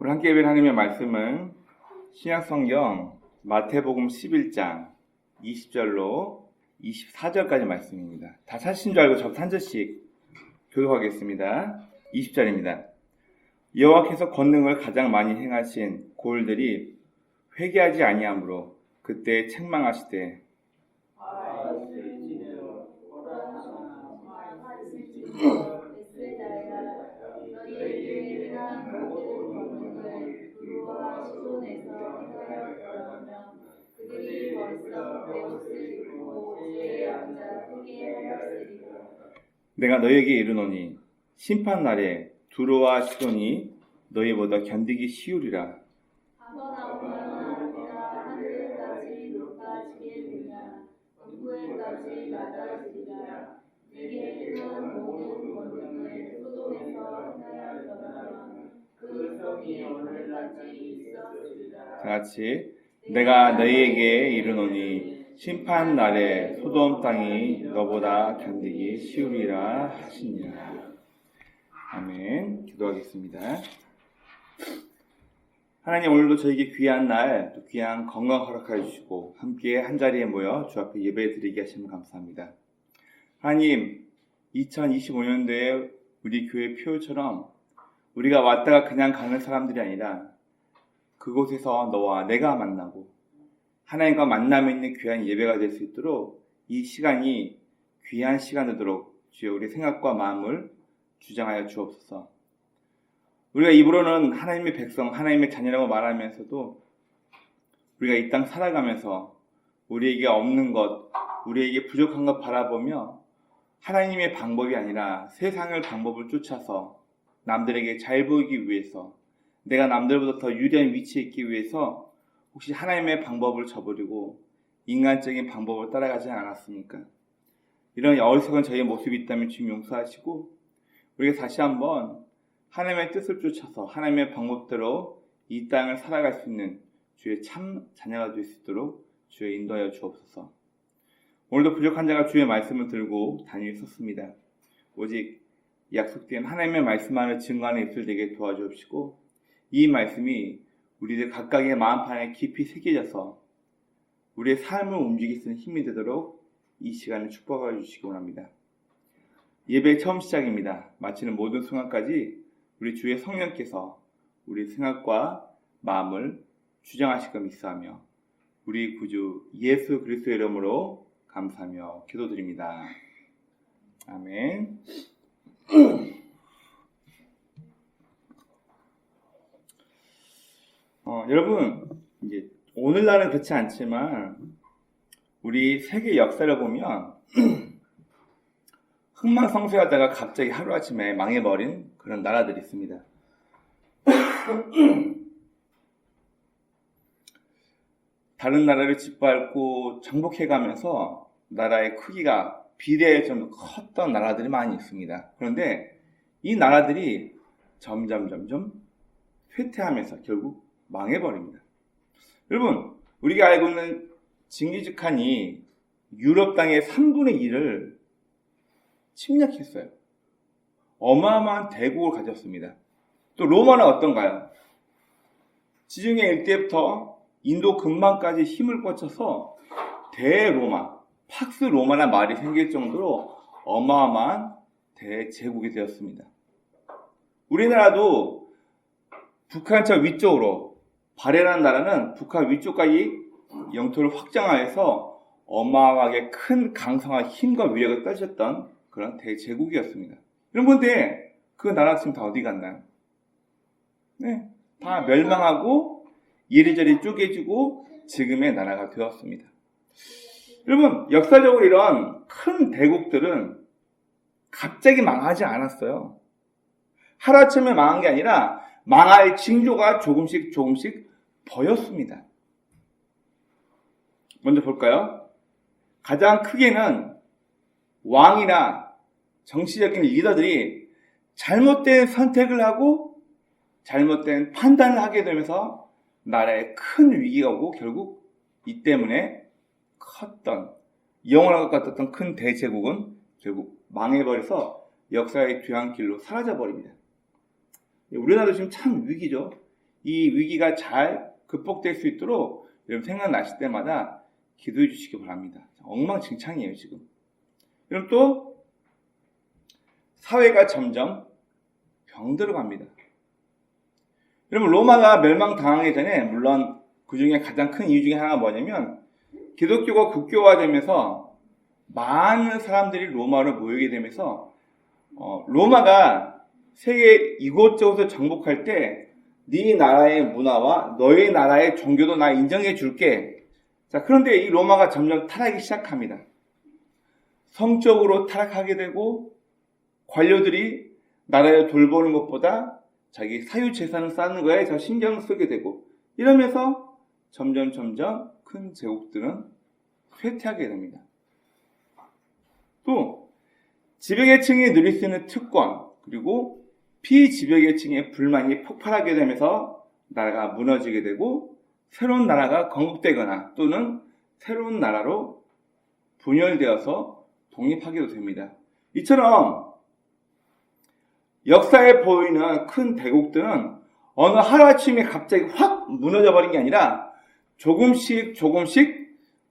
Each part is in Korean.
오늘 함께 읽을 하나님의 말씀은 신약성경 마태복음 11장 20절로 24절까지 말씀입니다. 다 찾으신 줄 알고 저부터 한 절씩 교독하겠습니다. 20절입니다. 여호와께서 권능을 가장 많이 행하신 고을들이 회개하지 아니하므로 그때 책망하시되 내가 너희에게 이르노니 심판날에 두로와 시돈이 너희보다 견디기 쉬우리라. 다같이 내가 너희에게 이르노니 심판날에 소돔 땅이 너보다 견디기 쉬우리라 하시니라. 아멘. 기도하겠습니다. 하나님, 오늘도 저에게 귀한 날, 또 귀한 건강 허락하여 주시고 함께 한자리에 모여 주 앞에 예배 드리게 하시면 감사합니다. 하나님, 2025년도에 우리 교회 표처럼 우리가 왔다가 그냥 가는 사람들이 아니라 그곳에서 너와 내가 만나고 하나님과 만남에 있는 귀한 예배가 될 수 있도록 이 시간이 귀한 시간 되도록 주여 우리 생각과 마음을 주장하여 주옵소서. 우리가 입으로는 하나님의 백성, 하나님의 자녀라고 말하면서도 우리가 이 땅 살아가면서 우리에게 없는 것, 우리에게 부족한 것 바라보며 하나님의 방법이 아니라 세상의 방법을 쫓아서 남들에게 잘 보이기 위해서, 내가 남들보다 더 유리한 위치에 있기 위해서 혹시 하나님의 방법을 저버리고 인간적인 방법을 따라가지 않았습니까? 이런 어리석은 저희의 모습이 있다면 주님 용서하시고 우리가 다시 한번 하나님의 뜻을 쫓아서 하나님의 방법대로 이 땅을 살아갈 수 있는 주의 참 자녀가 될 수 있도록 주의 인도하여 주옵소서. 오늘도 부족한 자가 주의 말씀을 들고 단위에 섰습니다. 오직 약속된 하나님의 말씀만을 증거하는 입술 되게 도와주옵시고 이 말씀이 우리들 각각의 마음판에 깊이 새겨져서 우리의 삶을 움직일 수 있는 힘이 되도록 이 시간을 축복하여 주시기 원합니다. 예배 처음 시작입니다. 마치는 모든 순간까지 우리 주의 성령께서 우리 생각과 마음을 주장하실 것 믿사하며 우리 구주 예수 그리스도의 이름으로 감사하며 기도드립니다. 아멘. 여러분, 이제 오늘날은 그렇지 않지만 우리 세계 역사를 보면 흥망성쇠하다가 갑자기 하루아침에 망해버린 그런 나라들이 있습니다. 다른 나라를 짓밟고 정복해가면서 나라의 크기가 비례할 정도로 컸던 나라들이 많이 있습니다. 그런데 이 나라들이 점점 쇠퇴하면서 결국 망해버립니다. 여러분, 우리가 알고 있는 징기즈칸이 유럽 땅의 3분의 1을 침략했어요. 어마어마한 대국을 가졌습니다. 또 로마는 어떤가요? 지중해 일대부터 인도 근방까지 힘을 뻗쳐서 대로마, 팍스 로마라는 말이 생길 정도로 어마어마한 대제국이 되었습니다. 우리나라도 북한저 위쪽으로, 발해라는 나라는 북한 위쪽까지 영토를 확장하여서 어마어마하게 큰 강성한 힘과 위력을 떨쳤던 그런 대제국이었습니다. 여러분들, 그 나라 지금 다 어디 갔나요? 네, 다 멸망하고 이리저리 쪼개지고 지금의 나라가 되었습니다. 여러분, 역사적으로 이런 큰 대국들은 갑자기 망하지 않았어요. 하루아침에 망한 게 아니라 망할 징조가 조금씩 보였습니다. 먼저 볼까요? 가장 크게는 왕이나 정치적인 리더들이 잘못된 선택을 하고 잘못된 판단을 하게 되면서 나라에 큰 위기가 오고 결국 이 때문에 컸던 영원한 것 같았던 큰 대제국은 결국 망해버려서 역사의 뒤안길로 사라져버립니다. 우리나라도 지금 참 위기죠. 이 위기가 잘 극복될 수 있도록 여러분 생각나실 때마다 기도해 주시기 바랍니다. 엉망진창이에요 지금. 여러분 또 사회가 점점 병들어 갑니다. 여러분 로마가 멸망당하기 전에 물론 그 중에 가장 큰 이유 중에 하나가 뭐냐면 기독교가 국교화되면서 많은 사람들이 로마로 모이게 되면서 로마가 세계 이곳저곳을 정복할 때 네 나라의 문화와 너의 나라의 종교도 나 인정해 줄게. 자, 그런데 이 로마가 점점 타락하기 시작합니다. 성적으로 타락하게 되고 관료들이 나라를 돌보는 것보다 자기 사유 재산을 쌓는 거에 더 신경을 쓰게 되고 이러면서 점점 큰 제국들은 쇠퇴하게 됩니다. 또 지배계층이 누릴 수 있는 특권 그리고 피지배계층의 불만이 폭발하게 되면서 나라가 무너지게 되고 새로운 나라가 건국되거나 또는 새로운 나라로 분열되어서 독립하게도 됩니다. 이처럼 역사에 보이는 큰 대국들은 어느 하루아침에 갑자기 확 무너져 버린 게 아니라 조금씩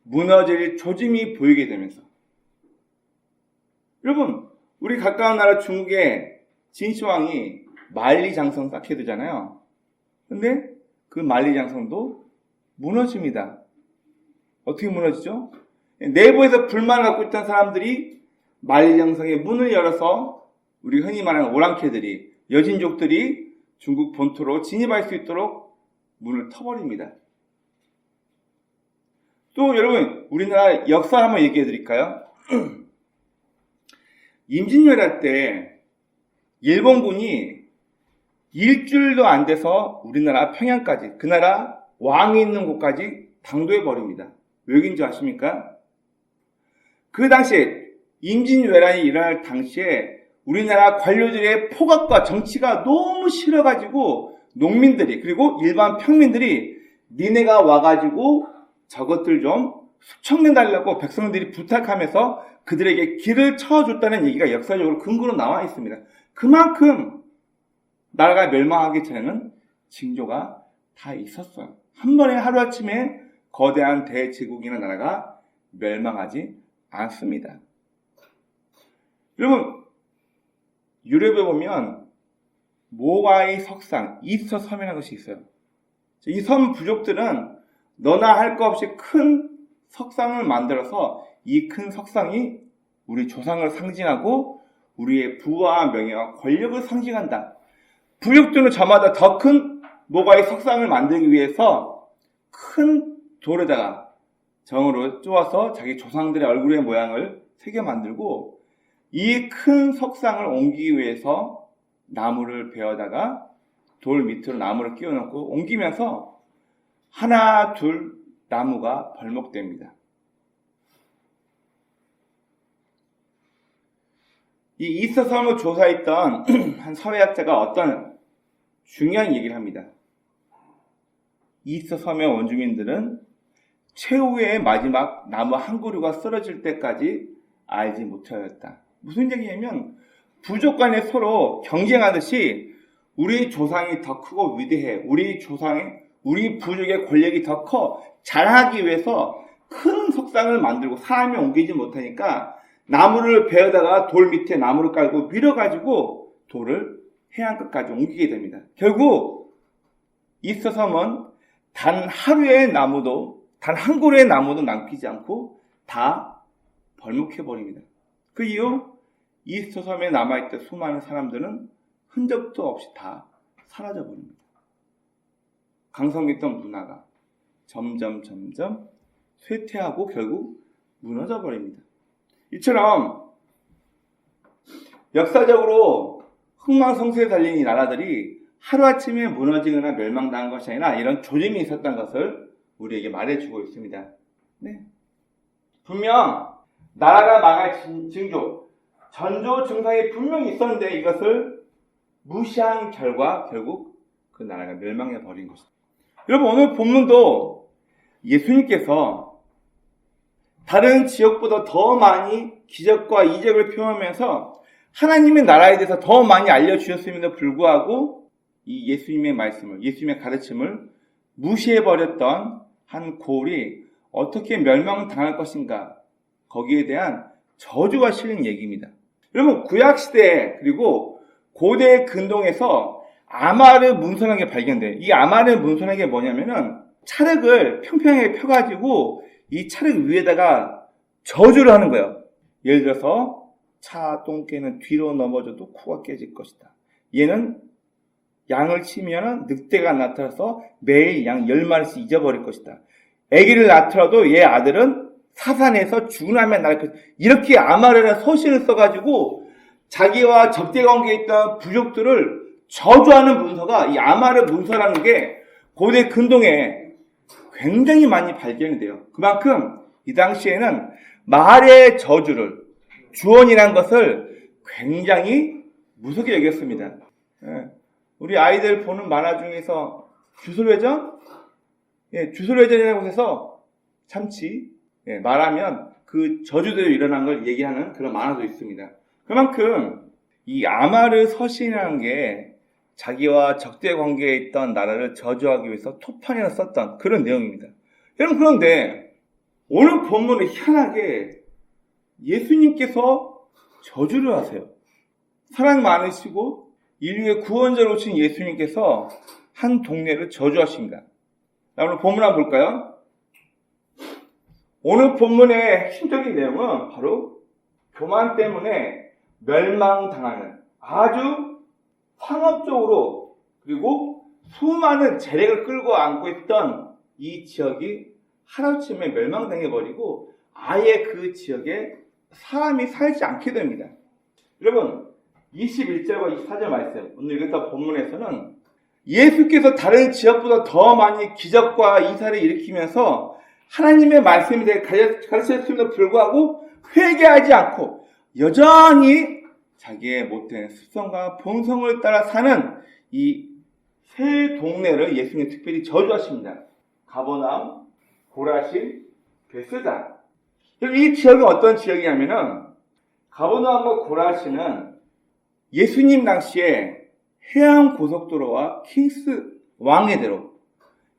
무너질 조짐이 보이게 되면서 여러분 우리 가까운 나라 중국의 진시황이 만리장성 쌓게 되잖아요. 근데 그 만리장성도 무너집니다. 어떻게 무너지죠? 내부에서 불만을 갖고 있던 사람들이 만리장성의 문을 열어서 우리 흔히 말하는 오랑캐들이 여진족들이 중국 본토로 진입할 수 있도록 문을 터버립니다. 또 여러분 우리나라 역사 한번 얘기해 드릴까요? 임진왜란 때 일본군이 일주일도 안 돼서 우리나라 평양까지 그 나라 왕이 있는 곳까지 당도해 버립니다. 왜인지 아십니까? 그 당시에 임진왜란이 일어날 당시에 우리나라 관료들의 폭압과 정치가 너무 싫어가지고 농민들이 그리고 일반 평민들이 니네가 와가지고 저것들 좀 숙청내달라고 백성들이 부탁하면서 그들에게 길을 쳐줬다는 얘기가 역사적으로 근거로 나와 있습니다. 그만큼 나라가 멸망하기 전에는 징조가 다 있었어요. 한 번에 하루아침에 거대한 대제국이나 나라가 멸망하지 않습니다. 여러분 유럽에 보면 모가이 석상, 이스터 섬이라는 것이 있어요. 이 섬 부족들은 너나 할 것 없이 큰 석상을 만들어서 이 큰 석상이 우리 조상을 상징하고 우리의 부와 명예와 권력을 상징한다. 부족들은 저마다 더 큰 모가이 석상을 만들기 위해서 큰 돌에다가 정으로 쪼아서 자기 조상들의 얼굴의 모양을 새겨 만들고 이 큰 석상을 옮기기 위해서 나무를 베어다가 돌 밑으로 나무를 끼워 넣고 옮기면서 하나 둘 나무가 벌목됩니다. 이 이스터 섬을 조사했던 한 사회학자가 어떤 중요한 얘기를 합니다. 이스터 섬의 원주민들은 최후의 마지막 나무 한 그루가 쓰러질 때까지 알지 못하였다. 무슨 얘기냐면 부족 간에 서로 경쟁하듯이 우리 조상이 더 크고 위대해. 우리 부족의 권력이 더 커. 자랑하기 위해서 큰 석상을 만들고 사람이 옮기지 못하니까 나무를 베어다가 돌 밑에 나무를 깔고 밀어가지고 돌을 해안 끝까지 옮기게 됩니다. 결국 이스터 섬은 단 하루의 나무도 단 한 그루의 나무도 남기지 않고 다 벌목해버립니다. 그 이후 이스터 섬에 남아있던 수많은 사람들은 흔적도 없이 다 사라져버립니다. 강성했던 문화가 점점 쇠퇴하고 결국 무너져버립니다. 이처럼 역사적으로 흥망성쇠에 달린 이 나라들이 하루아침에 무너지거나 멸망당한 것이 아니라 이런 조짐이 있었던 것을 우리에게 말해주고 있습니다. 네. 분명 나라가 망할 징조, 전조 증상이 분명히 있었는데 이것을 무시한 결과 결국 그 나라가 멸망해버린 것입니다. 여러분 오늘 본문도 예수님께서 다른 지역보다 더 많이 기적과 이적을 표현하면서 하나님의 나라에 대해서 더 많이 알려주셨음에도 불구하고 이 예수님의 말씀을, 예수님의 가르침을 무시해버렸던 한 고을이 어떻게 멸망당할 것인가, 거기에 대한 저주가 실린 얘기입니다. 여러분, 구약시대 그리고 고대 근동에서 아마르 문서라는 게 발견돼요. 이 아마르 문서라는 게 뭐냐면은 찰흙을 평평하게 펴가지고 이 찰흙 위에다가 저주를 하는 거예요. 예를 들어서 차 똥개는 뒤로 넘어져도 코가 깨질 것이다. 얘는 양을 치면 늑대가 나타나서 매일 양 10마리씩 잊어버릴 것이다. 아기를 낳더라도 얘 아들은 사산에서 죽으나면 날 것이다. 이렇게 아마르라는 서신을 써가지고 자기와 적대관계에 있던 부족들을 저주하는 문서가, 이 아마르 문서라는 게 고대 근동에 굉장히 많이 발견이 돼요. 그만큼 이 당시에는 말의 저주를, 주언이란 것을 굉장히 무섭게 여겼습니다. 우리 아이들 보는 만화 중에서 주술회전? 주술회전이라는 곳에서 참치, 말하면 그 저주대로 일어난 걸 얘기하는 그런 만화도 있습니다. 그만큼 이 아마르 서신이라는 게 자기와 적대 관계에 있던 나라를 저주하기 위해서 토판이나 썼던 그런 내용입니다. 여러분, 그런데 오늘 본문은 희한하게 예수님께서 저주를 하세요. 사랑 많으시고 인류의 구원자로 오신 예수님께서 한 동네를 저주하십니다. 오늘 본문 한번 볼까요? 오늘 본문의 핵심적인 내용은 바로 교만 때문에 멸망당하는, 아주 상업적으로 그리고 수많은 재력을 끌고 안고 있던 이 지역이 하루아침에 멸망당해버리고 아예 그 지역에 사람이 살지 않게 됩니다. 여러분, 21절과 24절 말씀, 오늘 읽었던 본문에서는 예수께서 다른 지역보다 더 많이 기적과 이사를 일으키면서 하나님의 말씀에 대해 가르쳤음에도 불구하고 회개하지 않고 여전히 자기의 못된 습성과 본성을 따라 사는 이 세 동네를 예수님이 특별히 저주하십니다. 가버나움, 고라신, 베스다. 이 지역이 어떤 지역이냐면은 가버나움과 고라신은 예수님 당시에 해안 고속도로와 킹스 왕래대로,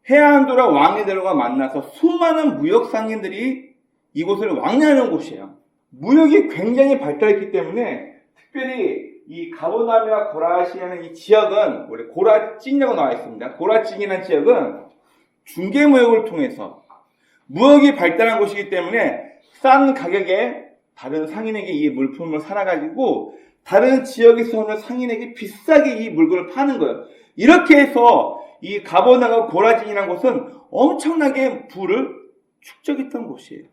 해안도로와 왕래대로가 만나서 수많은 무역 상인들이 이곳을 왕래하는 곳이에요. 무역이 굉장히 발달했기 때문에 특별히 이 가버나움과 고라신이라는 이 지역은 원래 고라찐이라고 나와 있습니다. 고라찐이라는 지역은 중개무역을 통해서 무역이 발달한 곳이기 때문에 싼 가격에 다른 상인에게 이 물품을 사놔가지고 다른 지역에서 오는 상인에게 비싸게 이 물건을 파는 거예요. 이렇게 해서 이 가버나움과 고라진이라는 곳은 엄청나게 부를 축적했던 곳이에요.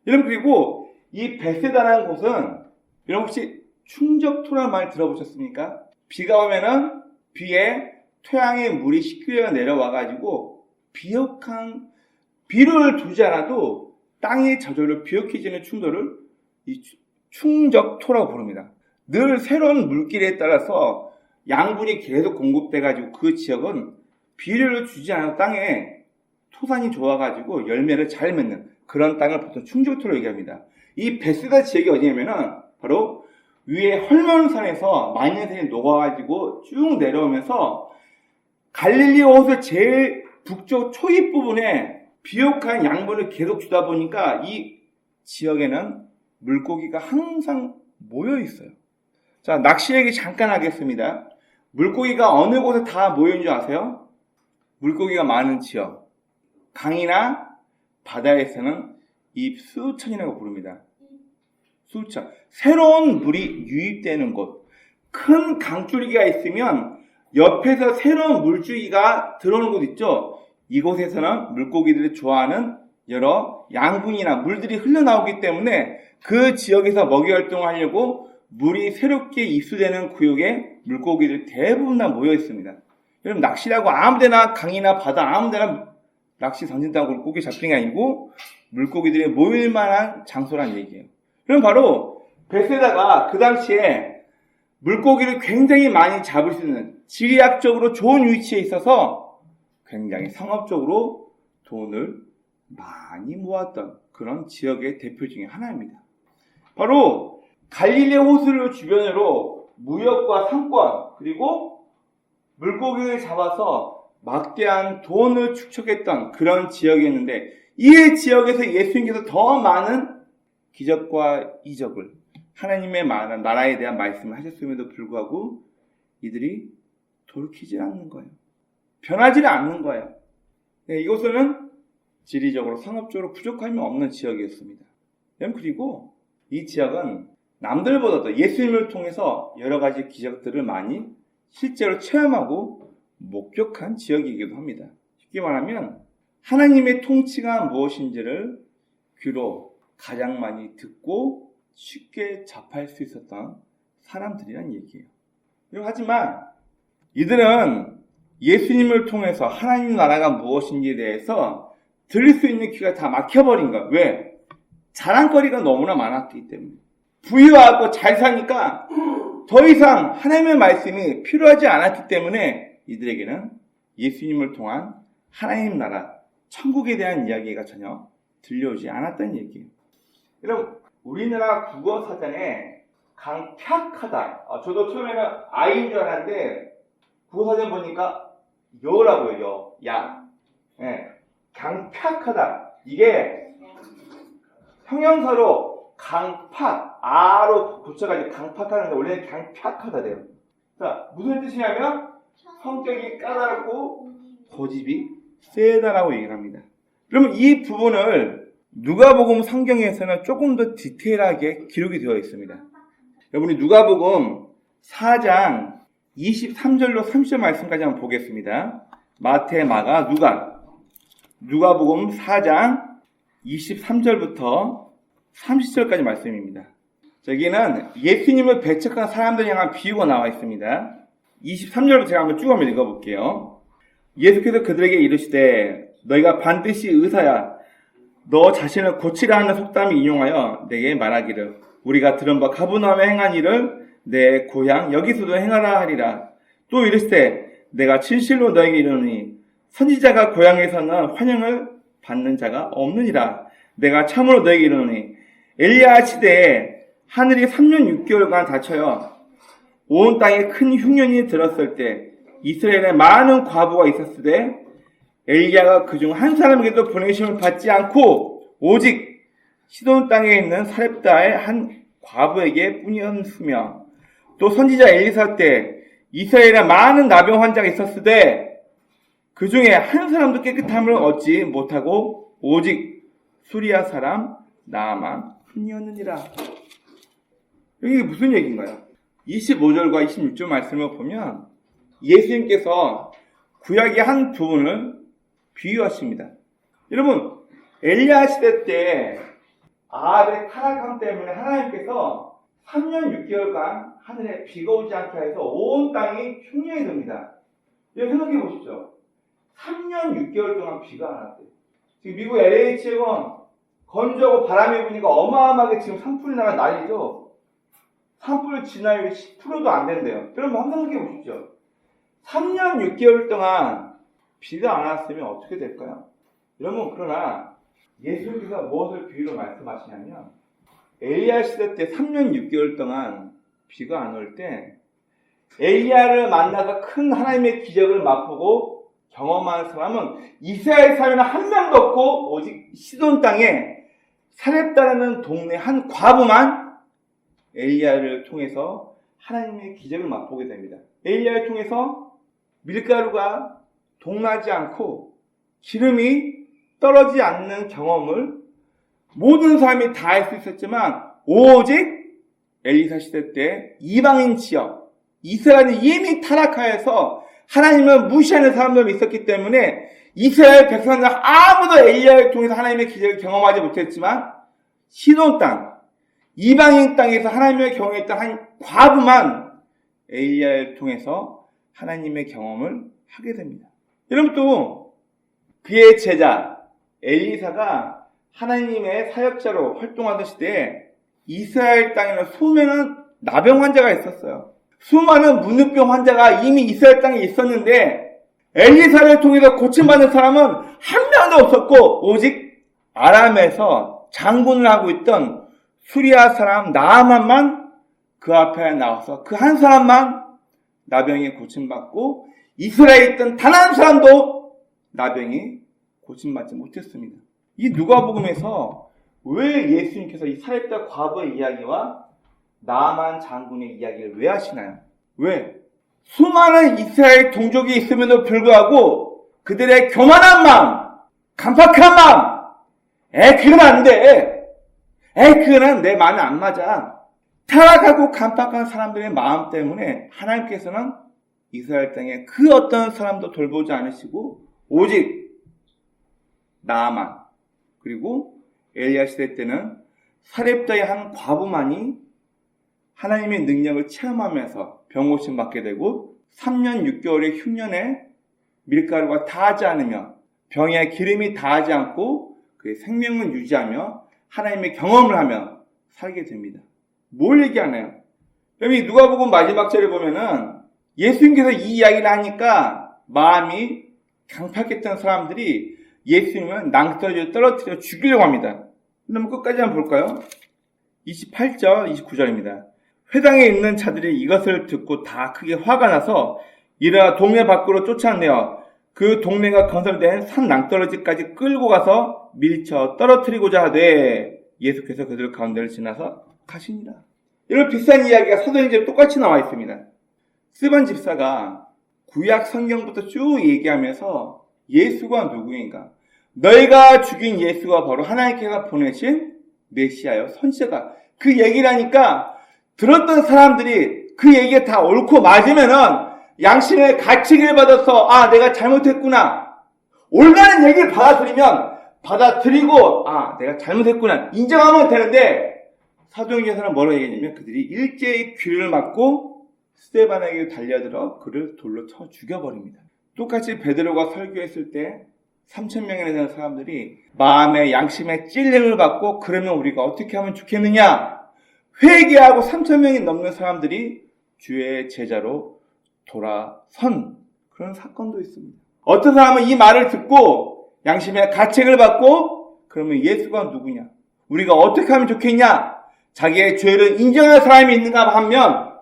여러분, 그리고 이 베세다라는 곳은 여러분 혹시 충적토라는 말 들어보셨습니까? 비가 오면은 비에 토양의 물이 시끄러 내려와가지고 비옥한, 비를 두지 않아도 땅의 저절로 비옥해지는 충돌을 이 충적토라고 부릅니다. 늘 새로운 물길에 따라서 양분이 계속 공급돼가지고 그 지역은 비료를 주지 않아도 땅에 토산이 좋아가지고 열매를 잘 맺는 그런 땅을 보통 충적토로 얘기합니다. 이 베스다 지역이 어디냐면은 바로 위에 헐몬산에서 마이너산이 녹아가지고 쭉 내려오면서 갈릴리 호수 제일 북쪽 초입 부분에 비옥한 양분을 계속 주다 보니까 이 지역에는 물고기가 항상 모여 있어요. 자, 낚시 얘기 잠깐 하겠습니다. 물고기가 어느 곳에 다 모여 있는 줄 아세요? 물고기가 많은 지역, 강이나 바다에서는 이 수천이라고 부릅니다. 수천. 새로운 물이 유입되는 곳. 큰 강줄기가 있으면 옆에서 새로운 물줄기가 들어오는 곳 있죠? 이곳에서는 물고기들이 좋아하는 여러 양분이나 물들이 흘러나오기 때문에 그 지역에서 먹이 활동을 하려고 물이 새롭게 입수되는 구역에 물고기들 대부분 다 모여 있습니다. 여러분, 낚시라고 아무데나 강이나 바다 아무데나 낚시 던진다고 물고기 잡히는 게 아니고 물고기들이 모일 만한 장소란 얘기예요. 그럼 바로 베세다가 그 당시에 물고기를 굉장히 많이 잡을 수 있는 지리학적으로 좋은 위치에 있어서 굉장히 상업적으로 돈을 많이 모았던 그런 지역의 대표 중에 하나입니다. 바로 갈릴리 호수를 주변으로 무역과 상권 그리고 물고기를 잡아서 막대한 돈을 축적했던 그런 지역이었는데, 이 지역에서 예수님께서 더 많은 기적과 이적을, 하나님의 나라에 대한 말씀을 하셨음에도 불구하고 이들이 돌이키지 않는 거예요. 변하지 않는 거예요. 이곳은 지리적으로, 상업적으로 부족함이 없는 지역이었습니다. 그리고 이 지역은 남들보다도 예수님을 통해서 여러 가지 기적들을 많이 실제로 체험하고 목격한 지역이기도 합니다. 쉽게 말하면 하나님의 통치가 무엇인지를 귀로 가장 많이 듣고 쉽게 접할 수 있었던 사람들이란 얘기예요. 하지만 이들은 예수님을 통해서 하나님 나라가 무엇인지에 대해서 들을 수 있는 귀가 다 막혀버린 거야. 왜? 자랑거리가 너무나 많았기 때문에. 부유하고 잘 사니까 더 이상 하나님의 말씀이 필요하지 않았기 때문에 이들에게는 예수님을 통한 하나님 나라, 천국에 대한 이야기가 전혀 들려오지 않았다는 얘기예요. 여러분, 우리나라 국어사전에 강팍하다. 저도 처음에는 아이인 줄 알았는데 국어사전 보니까 여라고요. 야. 네. 강팍하다. 이게 형용사로 강팍, 아로 붙여가지고 강팍하는데 원래는 강팍하다 돼요. 자, 무슨 뜻이냐면 성격이 까다롭고 고집이 세다라고 얘기를 합니다. 그러면 이 부분을 누가복음 성경에서는 조금 더 디테일하게 기록이 되어 있습니다. 여러분이 누가복음 4장 23절로 30절 말씀까지 한번 보겠습니다. 마태, 마가, 누가복음 4장 23절부터 30절까지 말씀입니다. 여기는 예수님을 배척한 사람들 향한 비유가 나와 있습니다. 23절부터 제가 한번 쭉 한번 읽어볼게요. 예수께서 그들에게 이르시되 너희가 반드시 의사야 너 자신을 고치라 하는 속담을 인용하여 내게 말하기를 우리가 들은 바 가버나움에 행한 일을 내 고향 여기서도 행하라 하리라. 또 이르시되 내가 진실로 너에게 이르노니 선지자가 고향에서는 환영을 받는 자가 없느니라. 내가 참으로 너에게 이르노니 엘리야 시대에 하늘이 3년 6개월간 닫혀요 온 땅에 큰 흉년이 들었을 때 이스라엘에 많은 과부가 있었으되 엘리야가 그중 한 사람에게도 보내심을 받지 않고 오직 시돈 땅에 있는 사렙다의 한 과부에게 뿐이었으며 또 선지자 엘리사 때 이스라엘에 많은 나병 환자가 있었으되 그 중에 한 사람도 깨끗함을 얻지 못하고 오직 수리아 사람 나아만 뿐이었느니라. 이게 무슨 얘기인가요? 25절과 26절 말씀을 보면 예수님께서 구약의 한 부분을 비유하십니다. 여러분, 엘리야 시대 때 아합의 타락함 때문에 하나님께서 3년 6개월간 하늘에 비가 오지 않게 해서 온 땅이 흉년이 됩니다. 생각해 보십시오. 3년 6개월 동안 비가 안 왔대요. 지금 미국 LA 지역은 건조하고 바람이 부니까 어마어마하게 지금 산불이 나는 난리죠. 산불 진화율이 10%도 안 된대요. 여러분 한번 생각해 보십시오. 3년 6개월 동안 비가 안 왔으면 어떻게 될까요? 여러분, 그러나 예수님께서 무엇을 비유로 말씀하시냐면 엘리야 시대 때 3년 6개월 동안 비가 안 올 때 엘리야를 만나서 큰 하나님의 기적을 맛보고 경험한 사람은 이스라엘 사회는 한 명도 없고 오직 시돈 땅에 사렙다라는 동네 한 과부만 엘리야를 통해서 하나님의 기적을 맛보게 됩니다. 엘리야를 통해서 밀가루가 동나지 않고 기름이 떨어지지 않는 경험을 모든 사람이 다 할 수 있었지만 오직 엘리사 시대 때 이방인 지역 이스라엘이 이미 타락하여서 하나님을 무시하는 사람들이 있었기 때문에 이스라엘 백성들 아무도 엘리야를 통해서 하나님의 기적을 경험하지 못했지만 시돈 땅 이방인 땅에서 하나님의 경험했던 한 과부만 엘리야를 통해서 하나님의 경험을 하게 됩니다. 여러분, 또 그의 제자 엘리사가 하나님의 사역자로 활동하던 시대에 이스라엘 땅에는 수많은 나병 환자가 있었어요. 수많은 문둥병 환자가 이미 이스라엘 땅에 있었는데 엘리사를 통해서 고침받는 사람은 한 명도 없었고 오직 아람에서 장군을 하고 있던 수리아 사람 나아만만 그 앞에 나와서 그 한 사람만 나병에 고침받고 이스라엘에 있던 단 한 사람도 나병이 고침받지 못했습니다. 이 누가복음에서 왜 예수님께서 이 사렙다 과부의 이야기와 나만 장군의 이야기를 왜 하시나요? 왜? 수많은 이스라엘 동족이 있음에도 불구하고 그들의 교만한 마음, 간팍한 마음, 그건 안 돼. 그거는 내 마음에 안 맞아. 타락하고 간팍한 사람들의 마음 때문에 하나님께서는 이스라엘 땅에 그 어떤 사람도 돌보지 않으시고 오직 나아만 그리고 엘리야 시대 때는 사렙다의 한 과부만이 하나님의 능력을 체험하면서 병고침 받게 되고 3년 6개월의 흉년에 밀가루가 다하지 않으며 병에 기름이 다하지 않고 그의 생명을 유지하며 하나님의 경험을 하며 살게 됩니다. 뭘 얘기하나요? 여기 누가복음 마지막 절에 보면은 예수님께서 이 이야기를 하니까 마음이 강팍했던 사람들이 예수님을 낭떠러지로 떨어뜨려 죽이려고 합니다. 그럼 끝까지 한번 볼까요? 28절, 29절입니다. 회당에 있는 자들이 이것을 듣고 다 크게 화가 나서 일어나 동네 밖으로 쫓아내어 그 동네가 건설된 산 낭떠러지까지 끌고 가서 밀쳐 떨어뜨리고자 하되 예수께서 그들 가운데를 지나서 가시니라. 이런 비슷한 이야기가 사도행전에 똑같이 나와 있습니다. 스반 집사가 구약 성경부터 쭉 얘기하면서 예수가 누구인가? 너희가 죽인 예수가 바로 하나님께서 보내신 메시아요, 선지자다. 그 얘기를 하니까 들었던 사람들이 그 얘기가 다 옳고 맞으면은 양심의 가책을 받아서 내가 잘못했구나. 옳다는 얘기를 받아들이고 내가 잘못했구나. 인정하면 되는데 사도행전에서는 뭐라고 얘기했냐면 그들이 일제히 귀를 막고 스데반에게 달려들어 그를 돌로 쳐 죽여버립니다. 똑같이 베드로가 설교했을 때 3,000명이나 되는 사람들이 마음의 양심의 찔림을 받고 그러면 우리가 어떻게 하면 좋겠느냐? 회개하고 3,000명이 넘는 사람들이 주의 제자로 돌아선 그런 사건도 있습니다. 어떤 사람은 이 말을 듣고 양심의 가책을 받고 그러면 예수가 누구냐? 우리가 어떻게 하면 좋겠냐? 자기의 죄를 인정할 사람이 있는가 하면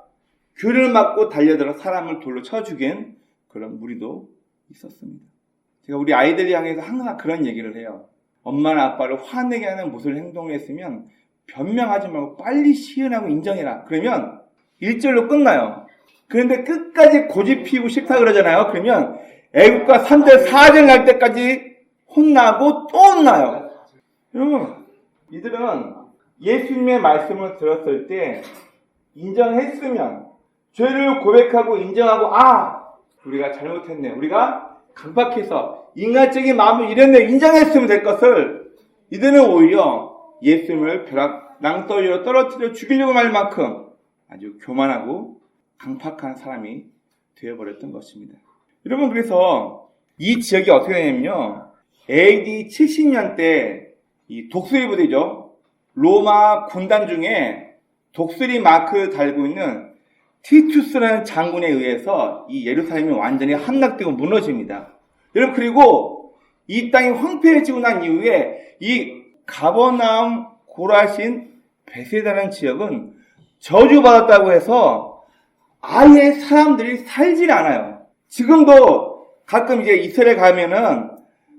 귀를 막고 달려들어 사람을 돌로 쳐 죽인 그런 무리도 있었습니다. 제가 우리 아이들 향해서 항상 그런 얘기를 해요. 엄마나 아빠를 화내게 하는 무슨 행동을 했으면 변명하지 말고 빨리 시인하고 인정해라. 그러면 1절로 끝나요. 그런데 끝까지 고집 피우고 싫다 그러잖아요. 그러면 애국가 3절 4절 날 때까지 혼나고 또 혼나요. 여러분, 이들은 예수님의 말씀을 들었을 때 인정했으면 죄를 고백하고 인정하고 우리가 잘못했네. 우리가 강박해서 인간적인 마음을 이랬네. 인정했으면 될 것을 이들은 오히려 예수님을 벼락 낭떠러지로 떨어뜨려 죽이려고 할 만큼 아주 교만하고 강팍한 사람이 되어버렸던 것입니다. 여러분, 그래서 이 지역이 어떻게 되냐면요. AD 70년 때 이 독수리 부대죠. 로마 군단 중에 독수리 마크를 달고 있는 티투스라는 장군에 의해서 이 예루살렘이 완전히 함락되고 무너집니다. 여러분, 그리고 이 땅이 황폐해지고 난 이후에 이 가버나움, 고라신, 베세다라는 지역은 저주받았다고 해서 아예 사람들이 살질 않아요. 지금도 가끔 이제 이스라엘 가면은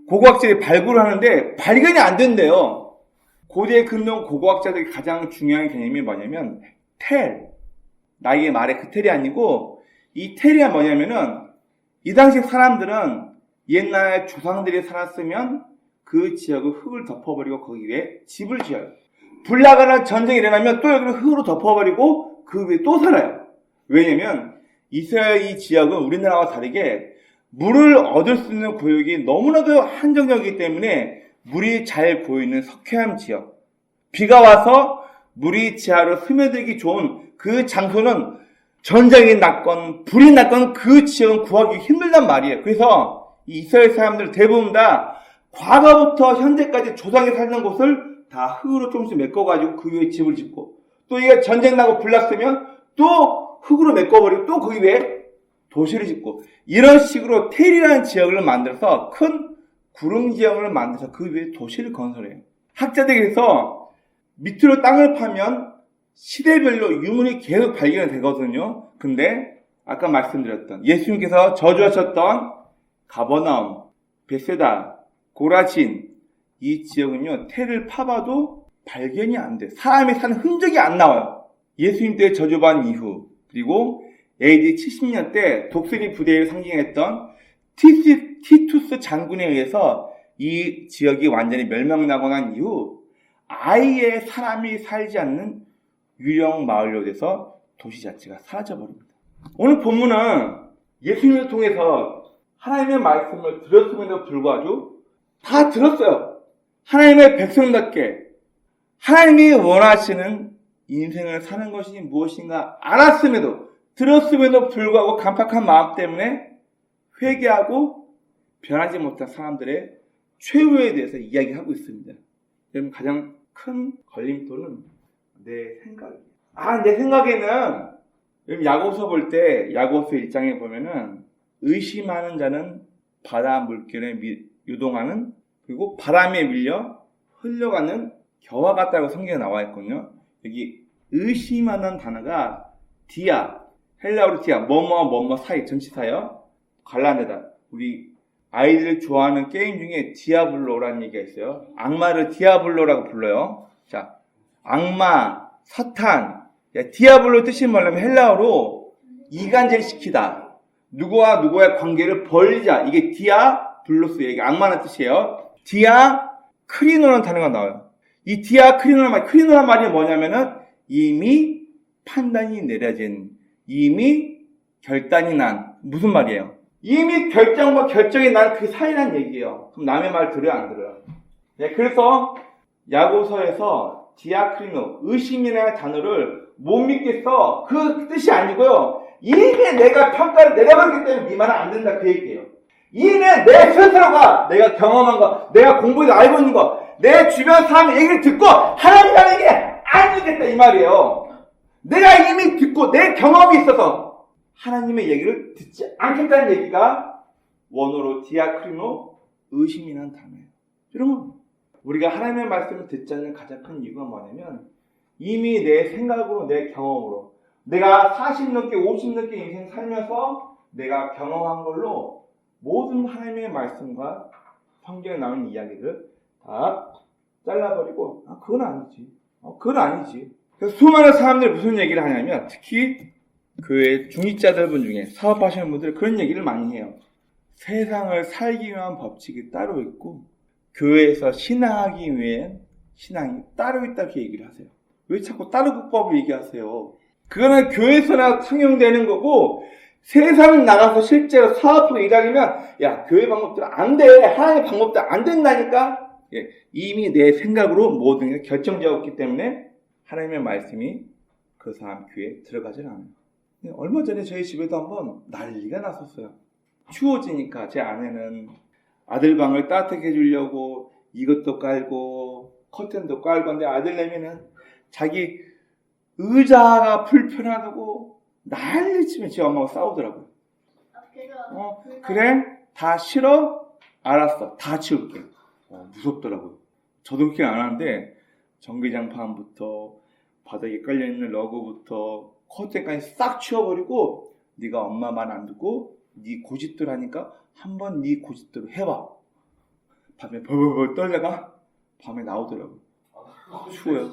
고고학자들이 발굴을 하는데 발견이 안 된대요. 고대 근동 고고학자들이 가장 중요한 개념이 뭐냐면 텔. 나의 말의 그 텔이 아니고 이 텔이 뭐냐면은 이 당시 사람들은 옛날 조상들이 살았으면 그 지역을 흙을 덮어버리고 거기 위에 집을 지어요. 불나가는 전쟁이 일어나면 또 여기를 흙으로 덮어버리고 그 위에 또 살아요. 왜냐면 이스라엘 이 지역은 우리나라와 다르게 물을 얻을 수 있는 구역이 너무나도 한정적이기 때문에 물이 잘 고이는 석회암 지역, 비가 와서 물이 지하로 스며들기 좋은 그 장소는 전쟁이 났건 불이 났건 그 지역은 구하기 힘들단 말이에요. 그래서 이 이스라엘 사람들 대부분 다 과거부터 현재까지 조상이 살던 곳을 다 흙으로 조금씩 메꿔가지고 그 위에 집을 짓고 또 이게 전쟁 나고 불 났으면 또 흙으로 메꿔버리고 또 거기 위에 도시를 짓고 이런 식으로 텔이라는 지역을 만들어서 큰 구릉 지역을 만들어서 그 위에 도시를 건설해요. 학자들이 그래서 밑으로 땅을 파면 시대별로 유물이 계속 발견되거든요. 근데 아까 말씀드렸던 예수님께서 저주하셨던 가버나움, 베세다, 고라진 이 지역은요, 태를 파봐도 발견이 안 돼. 사람이 사는 흔적이 안 나와요. 예수님 때 저주받은 이후, 그리고 AD 70년 때 독수리 부대를 상징했던 티투스 장군에 의해서 이 지역이 완전히 멸망나고 난 이후 아예 사람이 살지 않는 유령 마을로 돼서 도시 자체가 사라져버립니다. 오늘 본문은 예수님을 통해서 하나님의 말씀을 들었음에도 불구하고 다 들었어요. 하나님의 백성답게 하나님이 원하시는 인생을 사는 것이 무엇인가 알았음에도 들었음에도 불구하고 간팍한 마음 때문에 회개하고 변하지 못한 사람들의 최후에 대해서 이야기하고 있습니다. 여러분 가장 큰 걸림돌은 내 생각이에요. 내 생각에는 여러분 야고보서 볼 때 야고보서 1장에 보면은 의심하는 자는 바다 물결에 유동하는 그리고 바람에 밀려 흘러가는 겨와 같다고 성경에 나와 있거든요. 여기 의심하는 단어가 디아, 헬라어로 디아, 뭐뭐 사이 전치사요. 갈라내다. 우리 아이들 좋아하는 게임 중에 디아블로라는 얘기가 있어요. 악마를 디아블로라고 불러요. 자, 악마, 사탄. 디아블로 뜻이 뭐냐면 헬라어로 이간질시키다. 누구와 누구의 관계를 벌리자. 이게 디아블로스예요. 이게 악마라는 뜻이에요. 디아크리노라는 단어가 나와요. 이 크리노란 말이 뭐냐면은 이미 판단이 내려진, 이미 결단이 난, 무슨 말이에요? 이미 결정이 난 그 사이란 얘기예요. 그럼 남의 말 들어요, 안 들어요? 네, 그래서 야고보서에서 디아크리노, 의심이라는 단어를 못 믿겠어. 그 뜻이 아니고요. 이미 내가 평가를 내려버리기 때문에 네 말은 안 된다 그 얘기예요. 이미 내 스스로가 내가 경험한 거, 내가 공부해서 알고 있는 거, 내 주변 사람의 얘기를 듣고 하나님이라는 게 안 되겠다 이 말이에요. 내가 이미 듣고 내 경험이 있어서 하나님의 얘기를 듣지 않겠다는 얘기가 원어로 디아크리노, 의심이라는 단어예요. 여러분, 우리가 하나님의 말씀을 듣지 않는 가장 큰 이유가 뭐냐면 이미 내 생각으로, 내 경험으로 내가 40 넘게 50 넘게 인생 살면서 내가 경험한 걸로 모든 하나님의 말씀과 성경에 나오는 이야기를 다 잘라버리고 그건 아니지. 그건 아니지. 그래서 수많은 사람들이 무슨 얘기를 하냐면 특히 교회 중직자들 중에 사업하시는 분들이 그런 얘기를 많이 해요. 세상을 살기 위한 법칙이 따로 있고 교회에서 신앙하기 위한 신앙이 따로 있다고 얘기를 하세요. 왜 자꾸 따로 국법을 얘기하세요? 그거는 교회에서나 상용되는 거고 세상 나가서 실제로 사업으로 일하려면 교회 방법대로 안 돼. 하나님의 방법대로 안 된다니까. 이미 내 생각으로 모든 게 결정되었기 때문에 하나님의 말씀이 그 사람 귀에 들어가질 않아요. 얼마 전에 저희 집에도 한번 난리가 났었어요. 추워지니까 제 아내는 아들 방을 따뜻하게 해주려고 이것도 깔고 커튼도 깔고 하는데 아들내미는 자기 의자가 불편하다고 난리치면 제 엄마가 싸우더라고요. 그래? 다 싫어? 알았어. 다 치울게. 무섭더라고요. 저도 그렇게 안 하는데 전기장판부터 바닥에 깔려있는 러그부터 커튼까지 싹 치워버리고 네가 엄마 말 안 듣고 네 고집대로 하니까 한번 네 고집대로 해봐. 밤에 벌벌벌 떨다가 밤에 나오더라고요. 추워요.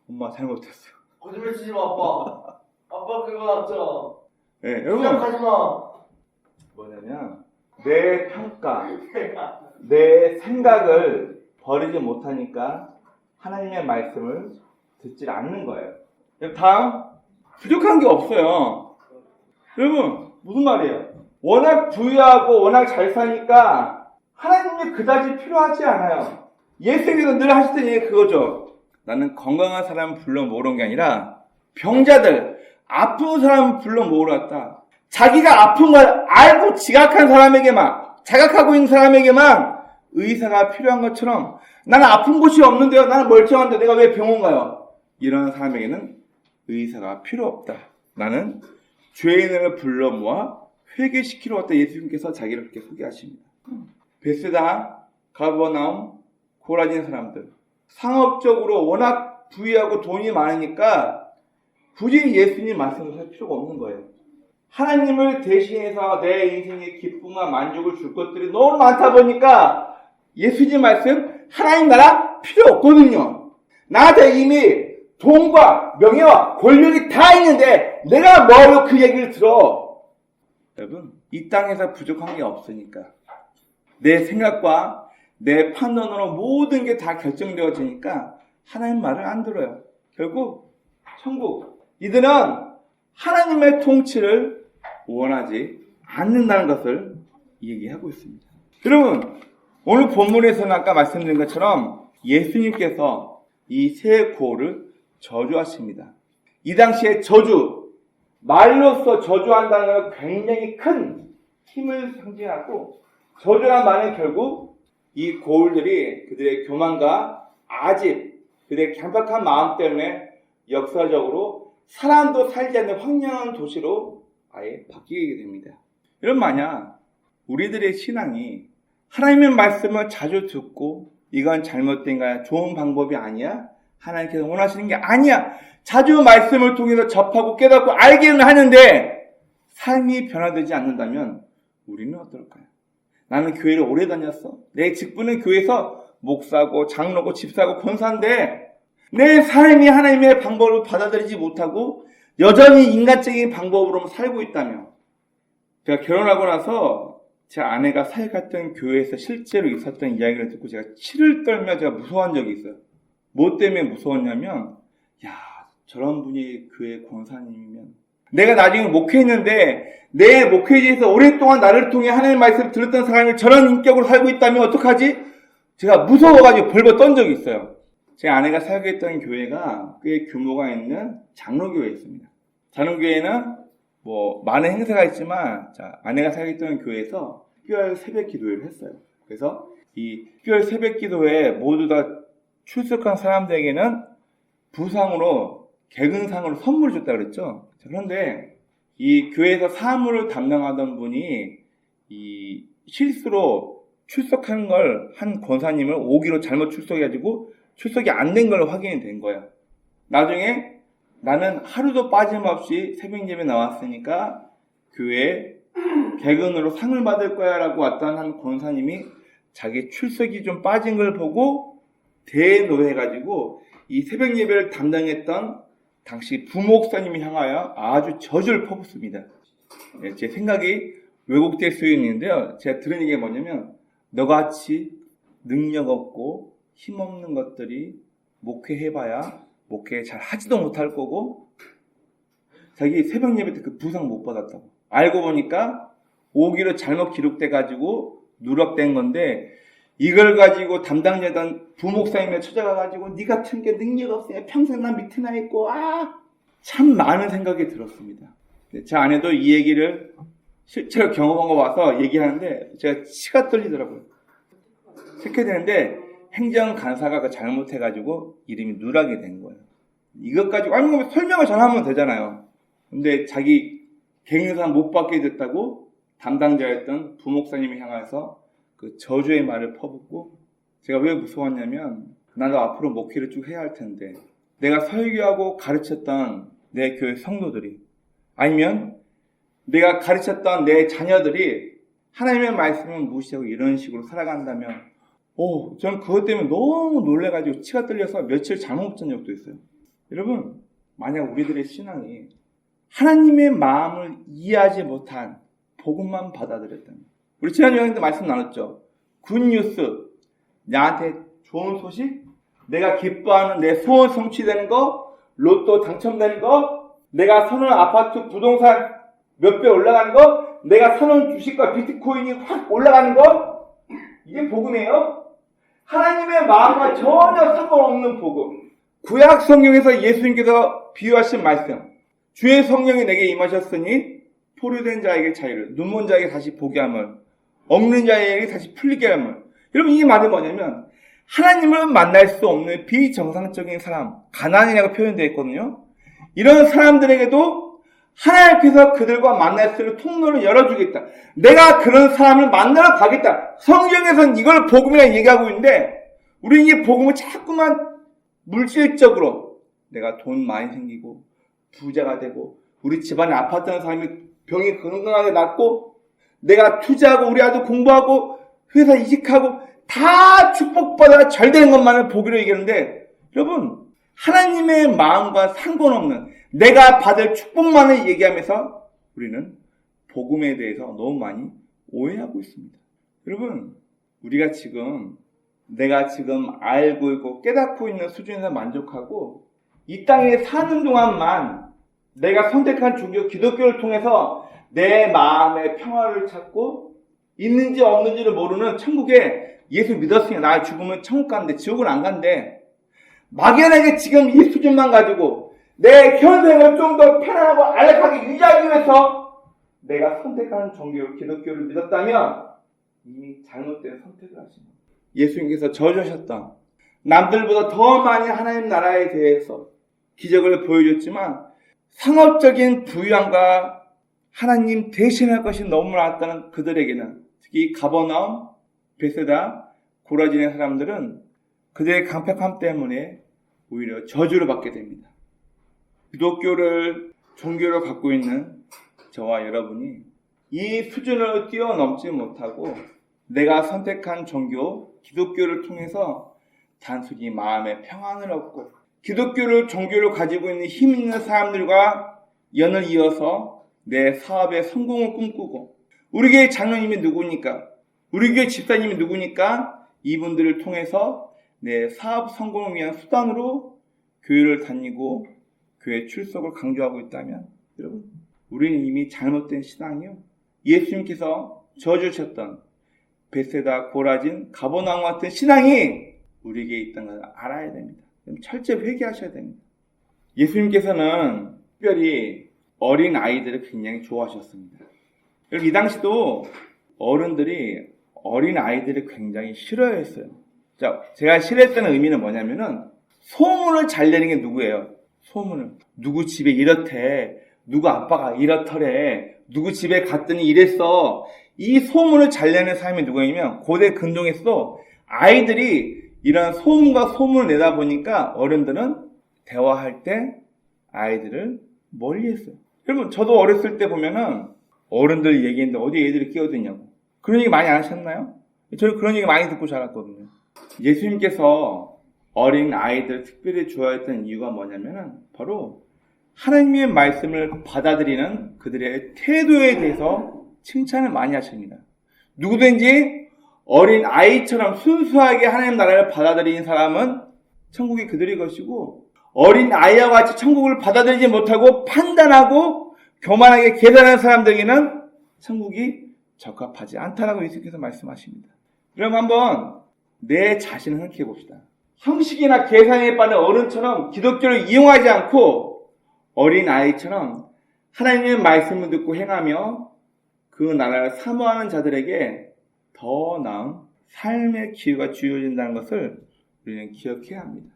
엄마 잘못했어요. 거짓말 치지 마, 아빠. 아빠 그거 낫죠. 네, 여러분. 시작하지 마. 뭐냐면 내 평가, 내 생각을 버리지 못하니까 하나님의 말씀을 듣지 않는 거예요. 다음, 부족한 게 없어요. 여러분, 무슨 말이에요? 워낙 부유하고 워낙 잘 사니까 하나님이 그다지 필요하지 않아요. 예수님께서 늘 하시던 얘기 그거죠. 나는 건강한 사람 불러 모으는 게 아니라 병자들, 아픈 사람 불러 모으러 왔다. 자기가 아픈 걸 알고 지각한 사람에게만, 자각하고 있는 사람에게만 의사가 필요한 것처럼 나는 아픈 곳이 없는데요. 나는 멀쩡한데 내가 왜 병원 가요? 이런 사람에게는 의사가 필요 없다. 나는 죄인을 불러 모아 회개시키러 왔다. 예수님께서 자기를 그렇게 소개하십니다. 베세다, 가버나움, 고라진 사람들. 상업적으로 워낙 부유하고 돈이 많으니까 굳이 예수님 말씀을 할 필요가 없는 거예요. 하나님을 대신해서 내 인생에 기쁨과 만족을 줄 것들이 너무 많다 보니까 예수님 말씀 하나님 나라 필요 없거든요. 나한테 이미 돈과 명예와 권력이 다 있는데 내가 뭐로 그 얘기를 들어? 여러분, 이 땅에서 부족한 게 없으니까 내 생각과 내 판단으로 모든 게 다 결정되어지니까 하나님 말을 안 들어요. 결국 천국, 이들은 하나님의 통치를 원하지 않는다는 것을 얘기하고 있습니다. 여러분, 오늘 본문에서는 아까 말씀드린 것처럼 예수님께서 이 세 고를 저주하십니다. 이 당시에 저주, 말로써 저주한다는 건 굉장히 큰 힘을 상징하고, 저주란 말은 결국 이 고울들이 그들의 교만과 아집, 그들의 강박한 마음 때문에 역사적으로 사람도 살지 않는 황량한 도시로 아예 바뀌게 됩니다. 여러분, 만약 우리들의 신앙이 하나님의 말씀을 자주 듣고 이건 잘못된 거야, 좋은 방법이 아니야, 하나님께서 원하시는 게 아니야, 자주 말씀을 통해서 접하고 깨닫고 알기는 하는데 삶이 변화되지 않는다면 우리는 어떨까요? 나는 교회를 오래 다녔어. 내 직분은 교회에서 목사고 장로고 집사고 권사인데 내 삶이 하나님의 방법을 받아들이지 못하고 여전히 인간적인 방법으로 살고 있다며. 제가 결혼하고 나서 제 아내가 사역했던 교회에서 실제로 있었던 이야기를 듣고 제가 치를 떨며 제가 무서워한 적이 있어요. 뭐 때문에 무서웠냐면, 야, 저런 분이 교회 권사님이면 내가 나중에 목회했는데 내 목회지에서 오랫동안 나를 통해 하나님의 말씀을 들었던 사람이 저런 인격으로 살고 있다면 어떡하지? 제가 무서워가지고 벌벌 떤 적이 있어요. 제 아내가 사역했던 교회가 꽤 규모가 있는 장로교회였습니다. 장로교회는 뭐 많은 행사가 있지만, 자, 아내가 사역했던 교회에서 특별 새벽 기도회를 했어요. 그래서 이 특별 새벽 기도회에 모두 다 출석한 사람들에게는 부상으로 개근상으로 선물을 줬다 그랬죠. 그런데 이 교회에서 사무를 담당하던 분이 이 실수로 출석한 걸 한 권사님을 오기로 잘못 출석해가지고 출석이 안 된 걸 확인이 된 거예요. 나중에 나는 하루도 빠짐없이 새벽 예배 나왔으니까 교회에 개근으로 상을 받을 거야 라고 왔던 한 권사님이 자기 출석이 좀 빠진 걸 보고 대노해가지고 이 새벽 예배를 담당했던 당시 부목사님이 향하여 아주 저주를 퍼붓습니다. 제 생각이 왜곡될 수 있는데요. 제가 들은 얘기가 뭐냐면, 너같이 능력 없고 힘없는 것들이 목회해봐야 목회 잘 하지도 못할 거고, 자기 새벽 예배 때 그 부상 못 받았다고. 알고 보니까 오기로 잘못 기록돼가지고 누락된 건데, 이걸 가지고 담당자던 부목사님에 찾아가가지고 네 같은 게 능력 없으냐, 평생 난 밑에 나 있고, 참 많은 생각이 들었습니다. 제 아내도 이 얘기를 실제로 경험한 거 봐서 얘기하는데 제가 치가 떨리더라고요. 그렇게 되는데 행정간사가 그 잘못해가지고 이름이 누락이 된 거예요. 이것 가지고 아니 설명을 잘하면 되잖아요. 근데 자기 개인상 못 받게 됐다고 담당자였던 부목사님이 향해서 그 저주의 말을 퍼붓고, 제가 왜 무서웠냐면, 나도 앞으로 목회를 쭉 해야 할 텐데 내가 설교하고 가르쳤던 내 교회 성도들이, 아니면 내가 가르쳤던 내 자녀들이 하나님의 말씀을 무시하고 이런 식으로 살아간다면, 전 그것 때문에 너무 놀래가지고 치가 떨려서 며칠 잠 못 잔 적도 있어요. 여러분, 만약 우리들의 신앙이 하나님의 마음을 이해하지 못한 복음만 받아들였다면, 우리 지난 여행도 말씀 나눴죠. 굿뉴스, 나한테 좋은 소식, 내가 기뻐하는 내 소원 성취되는 거, 로또 당첨되는 거, 내가 사는 아파트 부동산 몇 배 올라가는 거, 내가 사는 주식과 비트코인이 확 올라가는 거, 이게 복음이에요? 하나님의 마음과 전혀 상관없는 복음. 구약 성경에서 예수님께서 비유하신 말씀, 주의 성령이 내게 임하셨으니 포로된 자에게 자유를, 눈먼 자에게 다시 보게 함을, 없는 자에게 다시 풀리게 함을. 여러분, 이 말이 뭐냐면, 하나님을 만날 수 없는 비정상적인 사람, 가난이라고 표현되어 있거든요. 이런 사람들에게도 하나님께서 그들과 만날 수 있는 통로를 열어주겠다. 내가 그런 사람을 만나러 가겠다. 성경에서는 이걸 복음이라고 얘기하고 있는데, 우리는 이 복음을 자꾸만 물질적으로 내가 돈 많이 생기고 부자가 되고 우리 집안에 아파트 하는 사람이 병이 건강하게 낫고 내가 투자하고 우리 아들 공부하고 회사 이직하고 다 축복받아 잘 되는 것만을 보기로 얘기하는데 여러분 하나님의 마음과 상관없는 내가 받을 축복만을 얘기하면서 우리는 복음에 대해서 너무 많이 오해하고 있습니다. 여러분 우리가 지금 내가 지금 알고 있고 깨닫고 있는 수준에서 만족하고 이 땅에 사는 동안만 내가 선택한 종교 기독교를 통해서 내 마음의 평화를 찾고 있는지 없는지를 모르는 천국에 예수 믿었으니까 나 죽으면 천국 가는데 지옥은 안 간대. 막연하게 지금 이 수준만 가지고 내 현생을 좀 더 편안하고 안락하게 유지하기 위해서 내가 선택한 종교 기독교를 믿었다면 이미 잘못된 선택을 하신 거예요. 예수님께서 저주하셨던 남들보다 더 많이 하나님 나라에 대해서 기적을 보여줬지만 상업적인 부유함과 하나님 대신할 것이 너무 많았다는 그들에게는 특히 가버나움, 베세다, 고라진의 사람들은 그들의 강팍함 때문에 오히려 저주를 받게 됩니다. 기독교를 종교로 갖고 있는 저와 여러분이 이 수준을 뛰어넘지 못하고 내가 선택한 종교, 기독교를 통해서 단순히 마음의 평안을 얻고 기독교를 종교로 가지고 있는 힘 있는 사람들과 연을 이어서 내 사업의 성공을 꿈꾸고 우리 교회 장로님이 누구니까 우리 교회 집사님이 누구니까 이분들을 통해서 내 사업 성공을 위한 수단으로 교회를 다니고 교회 출석을 강조하고 있다면 여러분 우리는 이미 잘못된 신앙이요 예수님께서 저주셨던 베세다, 고라진, 가버나움 같은 신앙이 우리에게 있다는 걸 알아야 됩니다. 철저히 회개하셔야 됩니다. 예수님께서는 특별히 어린 아이들을 굉장히 좋아하셨습니다. 여러분 이 당시도 어른들이 어린 아이들을 굉장히 싫어했어요. 자, 제가 싫어했다는 의미는 뭐냐면은 소문을 잘 내는 게 누구예요? 소문을. 누구 집에 이렇대. 누구 아빠가 이렇더래. 누구 집에 갔더니 이랬어. 이 소문을 잘 내는 사람이 누구냐면 고대 근동에서도 아이들이 이런 소문과 소문을 내다 보니까 어른들은 대화할 때 아이들을 멀리했어요. 여러분 저도 어렸을 때 보면은 어른들 얘기했는데 어디 애들이 끼어드냐고 그런 얘기 많이 안 하셨나요? 저는 그런 얘기 많이 듣고 자랐거든요. 예수님께서 어린 아이들 특별히 좋아했던 이유가 뭐냐면은 바로 하나님의 말씀을 받아들이는 그들의 태도에 대해서 칭찬을 많이 하십니다. 누구든지 어린 아이처럼 순수하게 하나님 나라를 받아들이는 사람은 천국이 그들의 것이고 어린 아이와 같이 천국을 받아들이지 못하고 판단하고 교만하게 계산하는 사람들에게는 천국이 적합하지 않다라고 예수께서 말씀하십니다. 그럼 한번 내 자신을 생각해 봅시다. 형식이나 계산에 빠진 어른처럼 기독교를 이용하지 않고 어린 아이처럼 하나님의 말씀을 듣고 행하며 그 나라를 사모하는 자들에게 더 나은 삶의 기회가 주어진다는 것을 우리는 기억해야 합니다.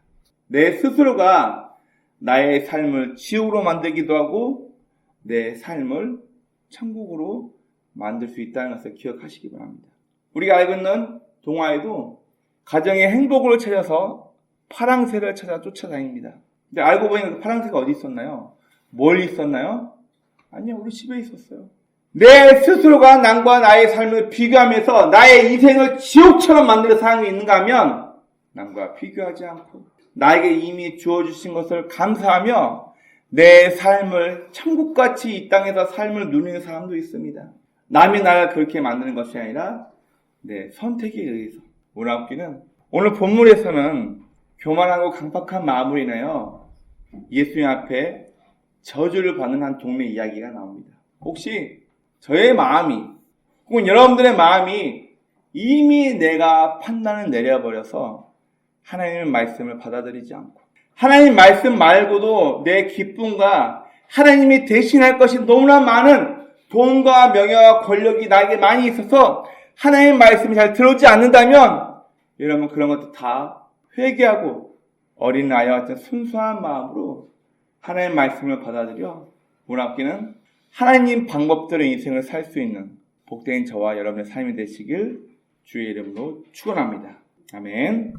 내 스스로가 나의 삶을 지옥으로 만들기도 하고 내 삶을 천국으로 만들 수 있다는 것을 기억하시기 바랍니다. 우리가 알고 있는 동화에도 가정의 행복을 찾아서 파랑새를 찾아 쫓아다닙니다. 근데 알고 보니 그 파랑새가 어디 있었나요? 멀리 있었나요? 아니요, 우리 집에 있었어요. 내 스스로가 남과 나의 삶을 비교하면서 나의 인생을 지옥처럼 만드는 상황이 있는가 하면 남과 비교하지 않고 나에게 이미 주어주신 것을 감사하며 내 삶을 천국같이 이 땅에서 삶을 누리는 사람도 있습니다. 남이 나를 그렇게 만드는 것이 아니라 내 선택에 의해서. 오늘 본문에서는 교만하고 강팍한 마음으로 인하여 예수님 앞에 저주를 받는 한 동네 이야기가 나옵니다. 혹시 저의 마음이 혹은 여러분들의 마음이 이미 내가 판단을 내려버려서 하나님의 말씀을 받아들이지 않고 하나님 말씀 말고도 내 기쁨과 하나님이 대신할 것이 너무나 많은 돈과 명예와 권력이 나에게 많이 있어서 하나님의 말씀이 잘 들어오지 않는다면 여러분 그런 것도 다 회개하고 어린 아이와 같은 순수한 마음으로 하나님의 말씀을 받아들여 문학기는 하나님 방법대로 인생을 살 수 있는 복된 저와 여러분의 삶이 되시길 주의 이름으로 축원합니다. 아멘.